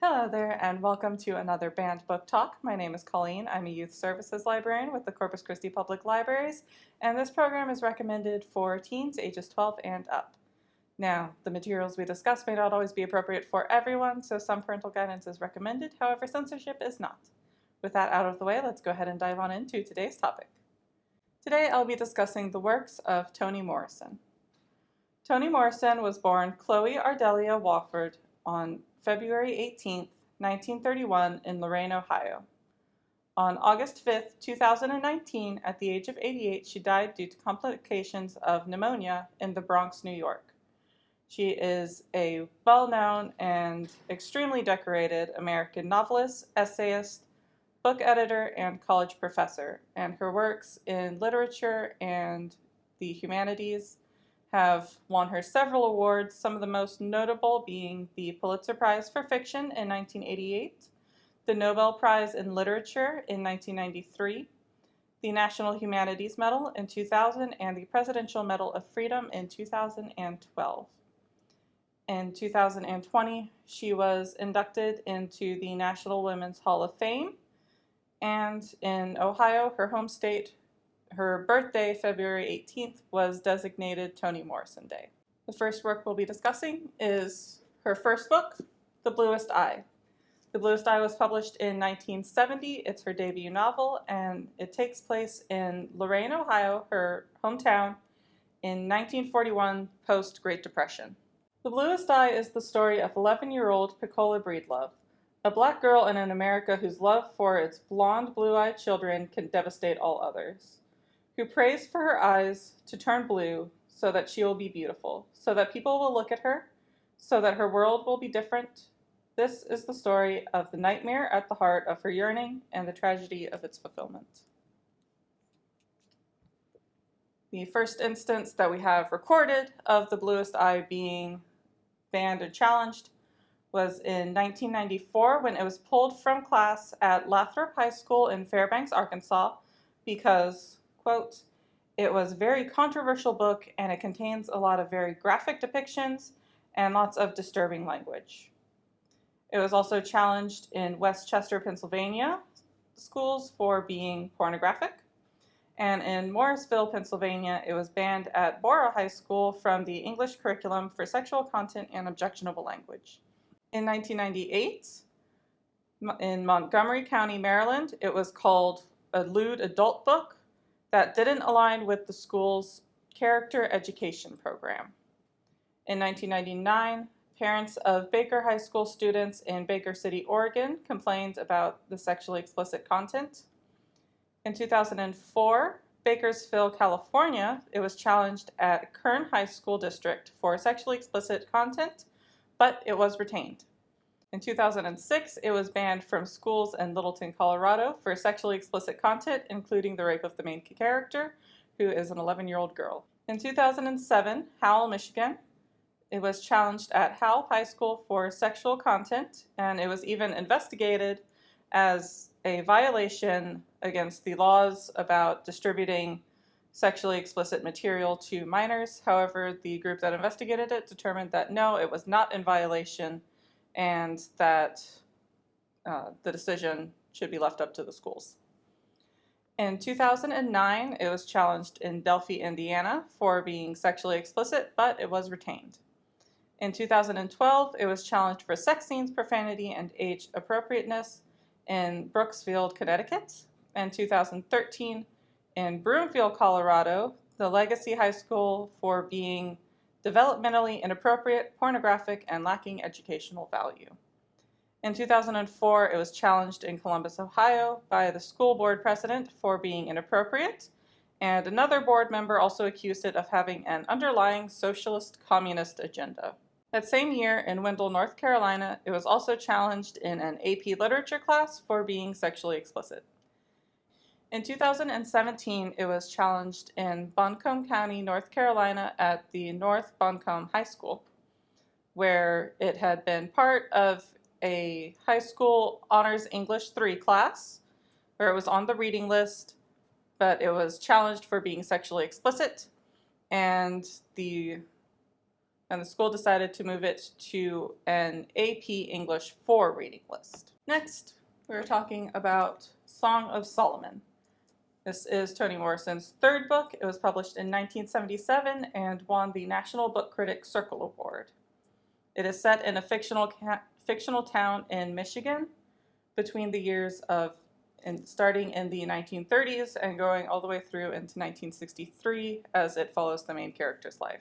Hello there, and welcome to another banned book talk. My name is Colleen. I'm a youth services librarian with the Corpus Christi Public Libraries, and this program is recommended for teens ages 12 and up. Now, the materials we discuss may not always be appropriate for everyone, so some parental guidance is recommended. However, censorship is not. With that out of the way, let's go ahead and dive on into today's topic. Today, I'll be discussing the works of Toni Morrison. Toni Morrison was born Chloe Ardelia Wofford on February 18, 1931 in Lorain, Ohio. On August 5, 2019, at the age of 88, she died due to complications of pneumonia in the Bronx, New York. She is a well-known and extremely decorated American novelist, essayist, book editor, and college professor, and her works in literature and the humanities have won her several awards, some of the most notable being the Pulitzer Prize for Fiction in 1988, the Nobel Prize in Literature in 1993, the National Humanities Medal in 2000, and the Presidential Medal of Freedom in 2012. In 2020, she was inducted into the National Women's Hall of Fame, and in Ohio, her home state, her birthday, February 18th, was designated Toni Morrison Day. The first work we'll be discussing is her first book, The Bluest Eye. The Bluest Eye was published in 1970. It's her debut novel, and it takes place in Lorain, Ohio, her hometown, in 1941, post-Great Depression. The Bluest Eye is the story of 11-year-old Piccola Breedlove, a black girl in an America whose love for its blonde, blue-eyed children can devastate all others, who prays for her eyes to turn blue so that she will be beautiful, so that people will look at her, so that her world will be different. This is the story of the nightmare at the heart of her yearning and the tragedy of its fulfillment. The first instance that we have recorded of the Bluest Eye being banned and challenged was in 1994 when it was pulled from class at Lathrop High School in Fairbanks, Arkansas, because, quote, "It was a very controversial book and it contains a lot of very graphic depictions and lots of disturbing language." It was also challenged in Westchester, Pennsylvania schools for being pornographic. And in Morrisville, Pennsylvania, it was banned at Borough High School from the English curriculum for sexual content and objectionable language. In 1998, in Montgomery County, Maryland, it was called a lewd adult book that didn't align with the school's character education program. In 1999, parents of Baker High School students in Baker City, Oregon, complained about the sexually explicit content. In 2004, Bakersfield, California, it was challenged at Kern High School District for sexually explicit content, but it was retained. In 2006, it was banned from schools in Littleton, Colorado for sexually explicit content, including the rape of the main character, who is an 11-year-old girl. In 2007, Howell, Michigan, it was challenged at Howell High School for sexual content, and it was even investigated as a violation against the laws about distributing sexually explicit material to minors. However, the group that investigated it determined that no, it was not in violation, and that the decision should be left up to the schools. In 2009, it was challenged in Delphi, Indiana for being sexually explicit, but it was retained. In 2012, it was challenged for sex scenes, profanity, and age appropriateness in Brooksfield, Connecticut. In 2013, in Broomfield, Colorado, the Legacy High School for being developmentally inappropriate, pornographic, and lacking educational value. In 2004, it was challenged in Columbus, Ohio by the school board president for being inappropriate, and another board member also accused it of having an underlying socialist communist agenda. That same year, in Wendell, North Carolina, it was also challenged in an AP literature class for being sexually explicit. In 2017, it was challenged in Buncombe County, North Carolina at the North Buncombe High School, where it had been part of a high school honors English 3 class, where it was on the reading list, but it was challenged for being sexually explicit, and the and the school decided to move it to an AP English 4 reading list. Next, we're talking about Song of Solomon. This is Toni Morrison's third book. It was published in 1977 and won the National Book Critics Circle Award. It is set in a fictional town in Michigan between the years of starting in the 1930s and going all the way through into 1963 as it follows the main character's life.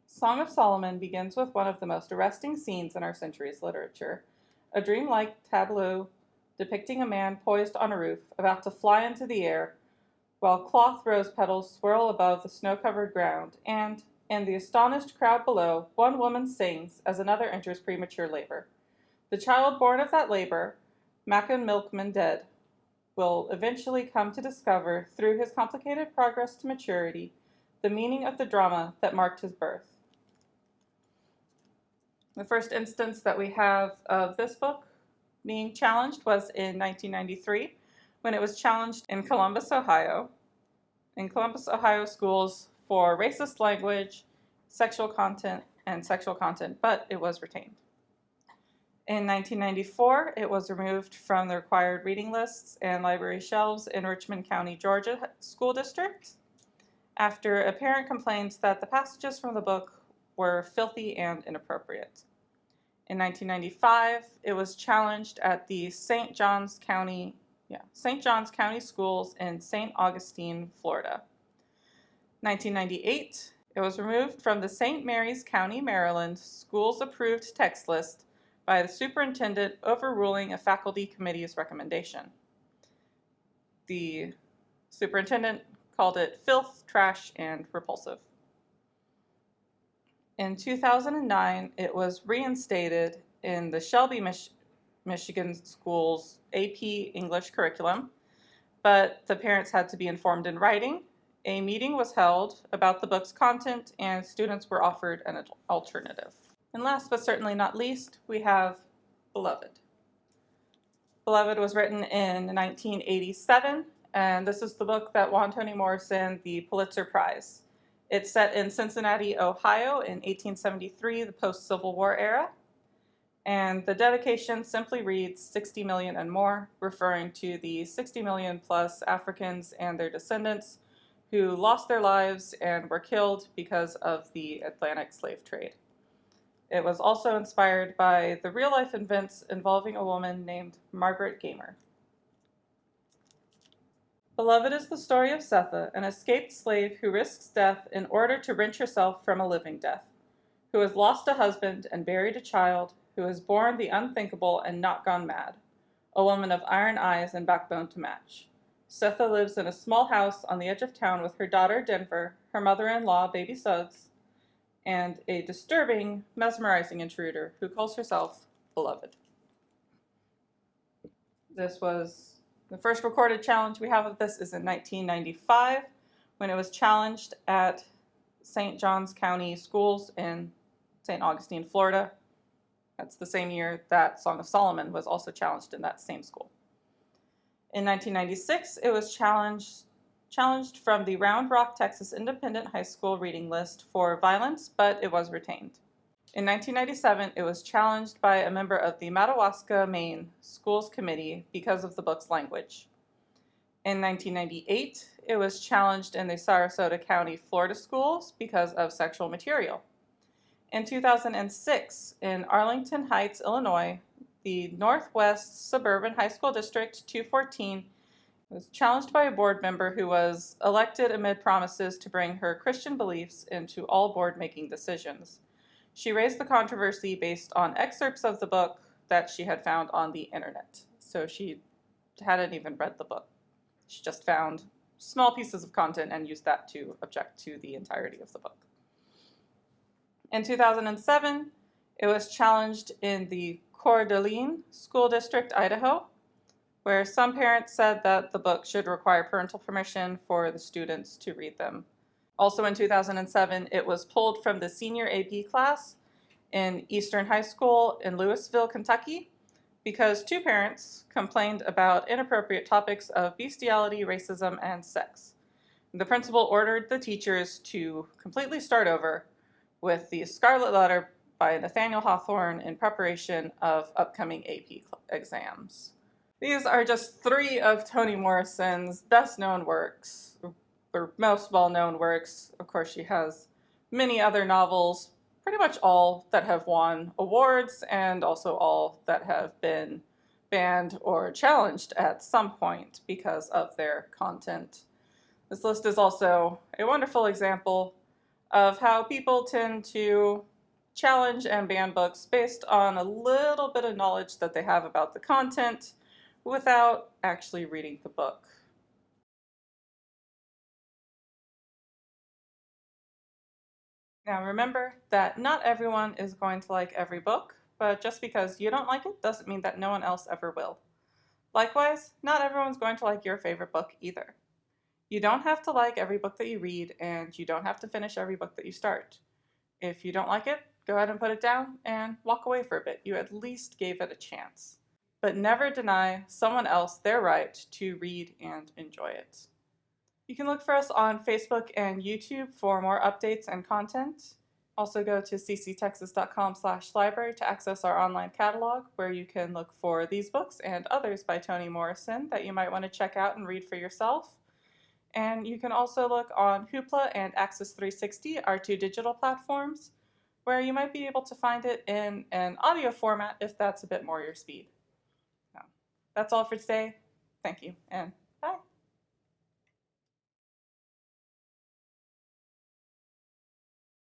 Song of Solomon begins with one of the most arresting scenes in our century's literature, a dreamlike tableau depicting a man poised on a roof, about to fly into the air, while cloth rose petals swirl above the snow-covered ground, and, in the astonished crowd below, one woman sings as another enters premature labor. The child born of that labor, Macon Milkman dead, will eventually come to discover, through his complicated progress to maturity, the meaning of the drama that marked his birth. The first instance that we have of this book being challenged was in 1993, when it was challenged in Columbus, Ohio. In Columbus, Ohio schools for racist language, sexual content, but it was retained. In 1994, it was removed from the required reading lists and library shelves in Richmond County, Georgia School District, after a parent complained that the passages from the book were filthy and inappropriate. In 1995, it was challenged at the St. Johns County Schools in St. Augustine, Florida. 1998, it was removed from the St. Mary's County, Maryland Schools Approved Text List by the superintendent overruling a faculty committee's recommendation. The superintendent called it filth, trash, and repulsive. In 2009, it was reinstated in the Shelby, Michigan Schools AP English curriculum, but the parents had to be informed in writing. A meeting was held about the book's content, and students were offered an alternative. And last but certainly not least, we have Beloved. Beloved was written in 1987, and this is the book that won Toni Morrison the Pulitzer Prize. It's set in Cincinnati, Ohio in 1873, the post-Civil War era. And the dedication simply reads 60 million and more, referring to the 60 million plus Africans and their descendants who lost their lives and were killed because of the Atlantic slave trade. It was also inspired by the real-life events involving a woman named Margaret Gamer. Beloved is the story of Sethe, an escaped slave who risks death in order to wrench herself from a living death, who has lost a husband and buried a child, who has borne the unthinkable and not gone mad, a woman of iron eyes and backbone to match. Sethe lives in a small house on the edge of town with her daughter Denver, her mother-in-law Baby Suggs, and a disturbing, mesmerizing intruder who calls herself Beloved. This was the first recorded challenge we have of this is in 1995, when it was challenged at St. Johns County Schools in St. Augustine, Florida. That's the same year that Song of Solomon was also challenged in that same school. In 1996, it was challenged from the Round Rock, Texas Independent High School reading list for violence, but it was retained. In 1997, it was challenged by a member of the Madawaska, Maine Schools Committee because of the book's language. In 1998, it was challenged in the Sarasota County, Florida schools because of sexual material. In 2006, in Arlington Heights, Illinois, the Northwest Suburban High School District 214 was challenged by a board member who was elected amid promises to bring her Christian beliefs into all board-making decisions. She raised the controversy based on excerpts of the book that she had found on the internet. So she hadn't even read the book. She just found small pieces of content and used that to object to the entirety of the book. In 2007, it was challenged in the Coeur d'Alene School District, Idaho, where some parents said that the book should require parental permission for the students to read them. Also in 2007, it was pulled from the senior AP class in Eastern High School in Louisville, Kentucky, because two parents complained about inappropriate topics of bestiality, racism, and sex. The principal ordered the teachers to completely start over, with the Scarlet Letter by Nathaniel Hawthorne in preparation of upcoming AP exams. These are just 3 of Toni Morrison's best-known works, or most well-known works. Of course, she has many other novels, pretty much all that have won awards and also all that have been banned or challenged at some point because of their content. This list is also a wonderful example of how people tend to challenge and ban books based on a little bit of knowledge that they have about the content without actually reading the book. Now remember that not everyone is going to like every book, but just because you don't like it doesn't mean that no one else ever will. Likewise, not everyone's going to like your favorite book either. You don't have to like every book that you read, and you don't have to finish every book that you start. If you don't like it, go ahead and put it down and walk away for a bit. You at least gave it a chance. But never deny someone else their right to read and enjoy it. You can look for us on Facebook and YouTube for more updates and content. Also go to cctexas.com/library to access our online catalog, where you can look for these books and others by Toni Morrison that you might want to check out and read for yourself. And you can also look on Hoopla and Access 360, our 2 digital platforms, where you might be able to find it in an audio format if that's a bit more your speed. So, that's all for today. Thank you, and